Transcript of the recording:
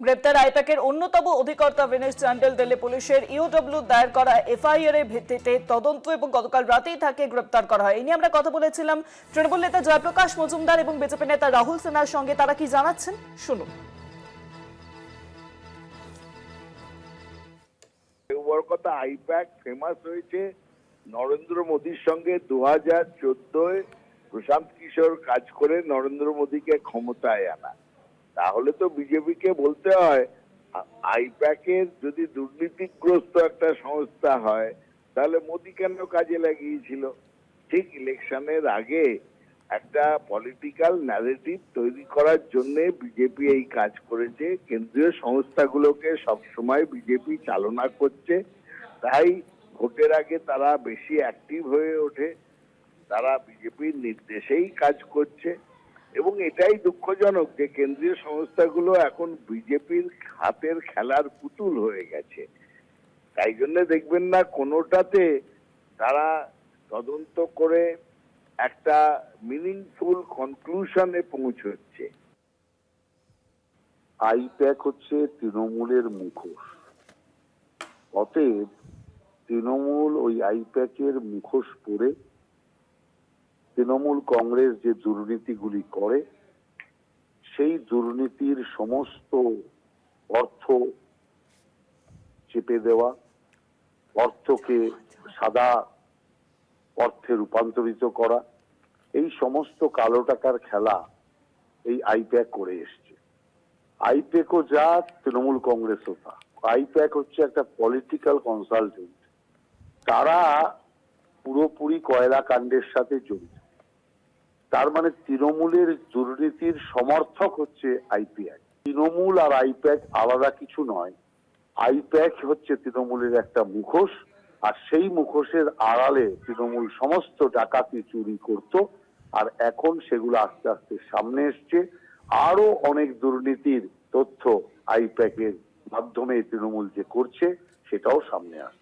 গ্রেপ্তার আইপ্যাকের অন্যতম অধিকর্তা ভিনেশ চান্ডেল দিল্লি পুলিশের ইওডব্লিউ দায়ের করা এফআইআর এর ভিত্তিতে তদন্ত এবং গতকাল রাতেই তাকে গ্রেপ্তার করা হয়। এই নিয়ে আমরা কথা বলেছিলাম তৃণমূল নেতা জয়প্রকাশ মজুমদার এবং বিজেপি নেতা রাহুল সিনহার সঙ্গে। তারা কি জানাচ্ছেন শুনুন। বড় কথা, আইপ্যাক ফেমাস হয়েছে নরেন্দ্র মোদীর সঙ্গে 2014 প্রশান্ত কিশোর কাজ করে নরেন্দ্র মোদীকে ক্ষমতায় আনা। তাহলে তো বিজেপিকে বলতে হয় আইপ্যাকের যদি দুর্নীতিগ্রস্ত একটা সংস্থা হয় তাহলে মোদী কেন কাজে লাগিয়েছিল? ঠিক ইলেকশনের আগে একটা পলিটিক্যাল ন্যারেটিভ তৈরি করার জন্য বিজেপি এই কাজ করেছে। কেন্দ্রীয় সংস্থাগুলোকে সবসময় বিজেপি চালনা করছে, তাই ভোটের আগে তারা বেশি অ্যাক্টিভ হয়ে ওঠে, তারা বিজেপির নির্দেশেই কাজ করছে। এবং এটাই দুঃখজনক যে কেন্দ্রীয় সংস্থাগুলো এখন বিজেপির হাতের খেলার পুতুল হয়ে গেছে। তাই জন্য দেখবেন না কোনোটাতে তারা তদন্ত করে একটা মিনিংফুল কনক্লুশনে পৌঁছচ্ছে। আইপ্যাক হচ্ছে তৃণমূলের মুখোশ, অতএব তৃণমূল ওই আইপ্যাকের মুখোশ পরে তৃণমূল কংগ্রেস যে দুর্নীতিগুলি করে সেই দুর্নীতির সমস্ত অর্থ চেপে দেওয়া, অর্থকে সাদা অর্থে রূপান্তরিত করা, এই সমস্ত কালো টাকার খেলা এই আইপ্যাক করে এসছে। আইপ্যাকও যা, তৃণমূল কংগ্রেসও তা। আইপ্যাক হচ্ছে একটা পলিটিক্যাল কনসালটেন্ট, তারা পুরোপুরি কয়লা কাণ্ডের সাথে জড়িত। তার মানে তৃণমূলের দুর্নীতির সমর্থক হচ্ছে আইপ্যাক। তৃণমূল আর আইপ্যাক আলাদা কিছু নয়। আইপ্যাক হচ্ছে তৃণমূলের একটা মুখোশ, আর সেই মুখোশের আড়ালে তৃণমূল সমস্ত ডাকাতি চুরি করত, আর এখন সেগুলো আস্তে আস্তে সামনে এসছে। আরো অনেক দুর্নীতির তথ্য আইপ্যাকের মাধ্যমে তৃণমূল যে করছে সেটাও সামনে আসছে।